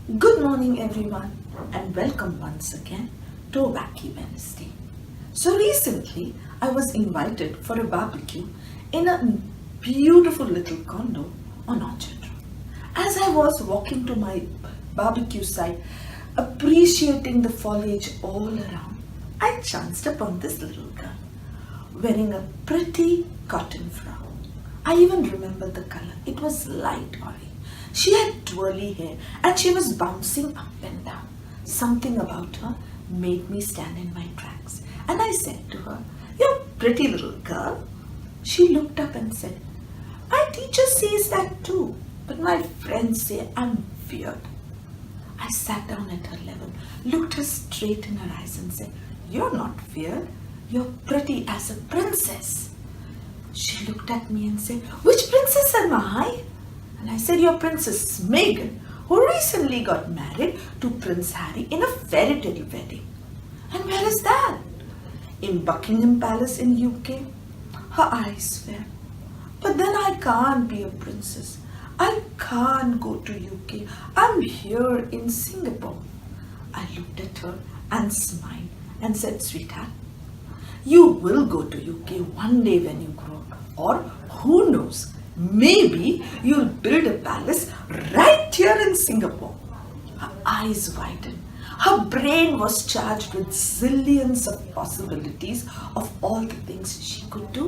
Good morning, everyone, and welcome once again to Wacky Wednesday. So, recently I was invited for a barbecue in a beautiful little condo on Orchard Road. As I was walking to my barbecue site, appreciating the foliage all around, I chanced upon this little girl wearing a pretty cotton frock. I even remember the color. It was light orange. She had twirly hair and she was bouncing up and down. Something about her made me stand in my tracks. And I said to her, "You pretty little girl." She looked up and said, "My teacher says that too, but my friends say I'm weird." I sat down at her level, looked her straight in her eyes and said, "You're not weird. You're pretty as a princess." She looked at me and said, "Which princess am I?" And I said, "You're Princess Megan, who recently got married to Prince Harry in a fairy tale wedding." "And where is that?" "In Buckingham Palace in UK. Her eyes fell. "But then I can't be a princess. I can't go to UK. I'm here in Singapore." I looked at her and smiled and said, "Sweetheart, you will go to UK one day when you grow up. Or who knows, maybe you'll build a palace right here in Singapore." Her eyes widened. Her brain was charged with zillions of possibilities of all the things she could do.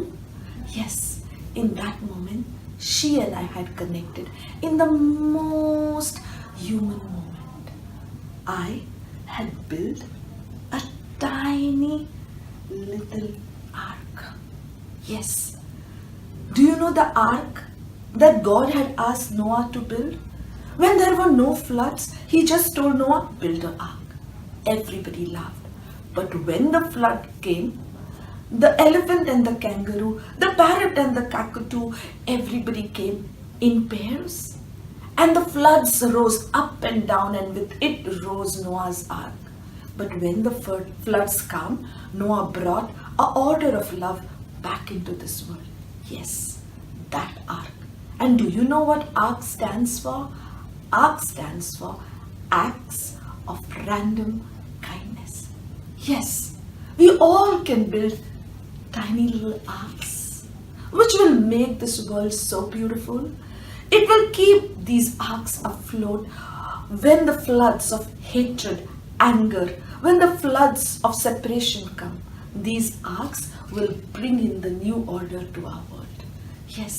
Yes, in that moment, she and I had connected in the most human moment. I had built a tiny little ark. Yes. Do you know the ark that God had asked Noah to build? When there were no floods, he just told Noah, "Build an ark." Everybody laughed. But when the flood came, the elephant and the kangaroo, the parrot and the cockatoo, everybody came in pairs. And the floods rose up and down, and with it rose Noah's ark. But when the floods come, Noah brought an order of love back into this world. Yes, that ark. And do you know what ARK stands for? ARK stands for Acts of Random Kindness. Yes, we all can build tiny little arks, which will make this world so beautiful. It will keep these arks afloat when the floods of hatred, anger, when the floods of separation come. These arks will bring in the new order to our world. Yes.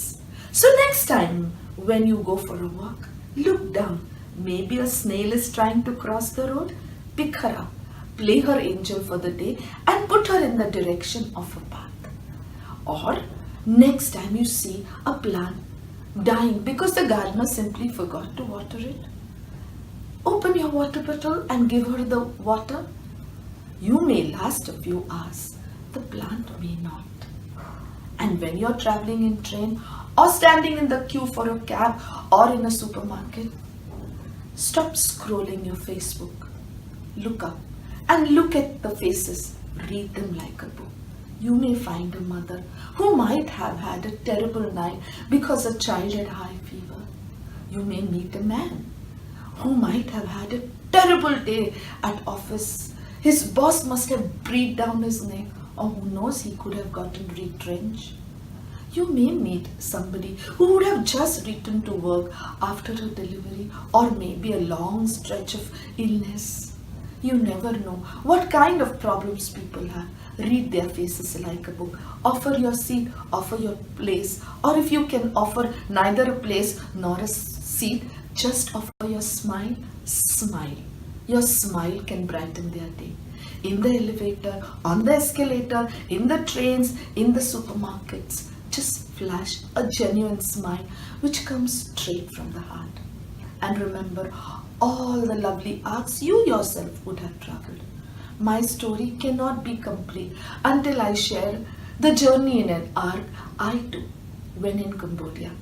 So next time when you go for a walk, look down. Maybe a snail is trying to cross the road. Pick her up, play her angel for the day, and put her in the direction of a path. Or next time you see a plant dying because the gardener simply forgot to water it, open your water bottle and give her the water. You may last a few hours, the plant may not. And when you're traveling in train or standing in the queue for a cab or in a supermarket, stop scrolling your Facebook. Look up and look at the faces. Read them like a book. You may find a mother who might have had a terrible night because a child had high fever. You may meet a man who might have had a terrible day at office. His boss must have breathed down his neck, or who knows, he could have gotten retrenched. You may meet somebody who would have just returned to work after a delivery or maybe a long stretch of illness. You never know what kind of problems people have. Read their faces like a book. Offer your seat, offer your place. Or if you can offer neither a place nor a seat, just offer your smile. Smile. Your smile can brighten their day. In the elevator, on the escalator, in the trains, in the supermarkets, just flash a genuine smile which comes straight from the heart. And remember all the lovely arcs you yourself would have traveled. My story cannot be complete until I share the journey in an ark I took when in Cambodia.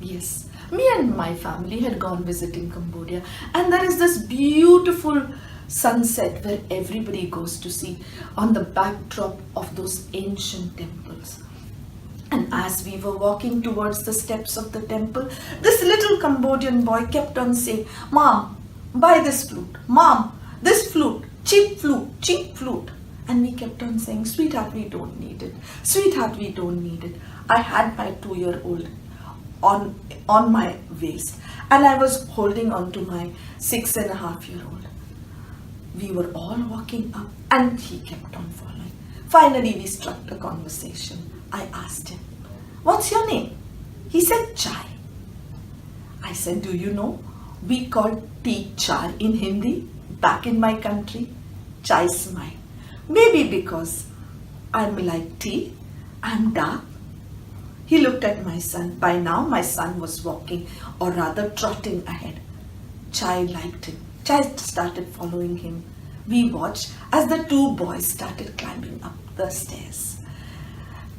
Yes, me and my family had gone visiting Cambodia, and there is this beautiful sunset where everybody goes to see on the backdrop of those ancient temples. And as we were walking towards the steps of the temple, this little Cambodian boy kept on saying, "Mom, buy this flute. Mom, this flute, cheap flute, cheap flute. And we kept on saying, sweetheart, we don't need it. Sweetheart, we don't need it. I had my 2-year-old on my waist, and I was holding on to my 6.5-year-old. We were all walking up, and he kept on following. Finally, we struck a conversation. I asked him, what's your name? He said, Chai. I said, do you know, we call tea chai in Hindi back in my country? Chai smile. Maybe because I'm like tea, I'm dark. He looked at my son. By now, my son was walking, or rather trotting ahead. Chai liked him. Chai started following him. We watched as the two boys started climbing up the stairs.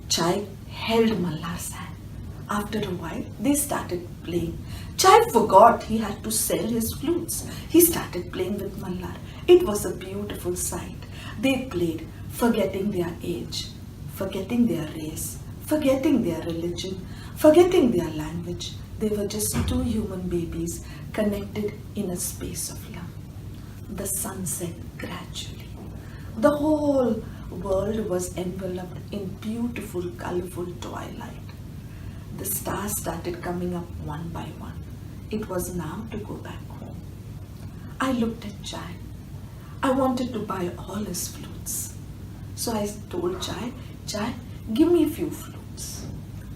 Chai held Mallar's hand. After a while, they started playing. Chai forgot he had to sell his flutes. He started playing with Mallar. It was a beautiful sight. They played, forgetting their age, forgetting their race, forgetting their religion, forgetting their language. They were just two human babies connected in a space of love. The sun set gradually. The whole world was enveloped in beautiful, colorful twilight. The stars started coming up one by one. It was now to go back home. I looked at Chai. I wanted to buy all his flutes. So I told Chai, Chai, give me a few flutes.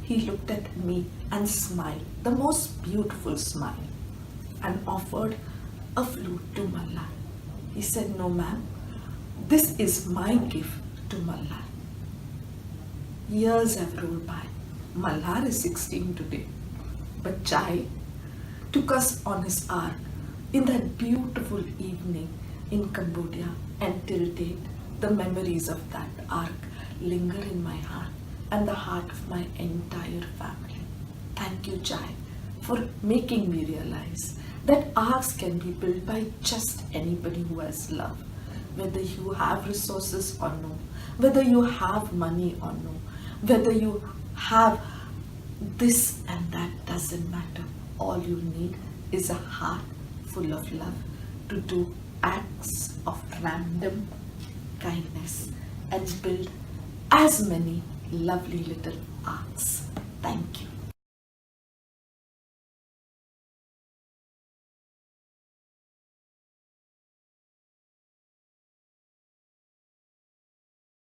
He looked at me and smiled, the most beautiful smile, and offered a flute to Mallar. He said, no ma'am, this is my gift to Mallar. Years have rolled by. Mallar is 16 today. But Chai took us on his ARK in that beautiful evening in Cambodia, and till date, the memories of that ARK linger in my heart and the heart of my entire family. Thank you, Chai, for making me realize that ARKs can be built by just anybody who has love. Whether you have resources or no, whether you have money or no, whether you have this and that, doesn't matter. All you need is a heart full of love to do acts of random kindness and build as many lovely little ARKs. Thank you.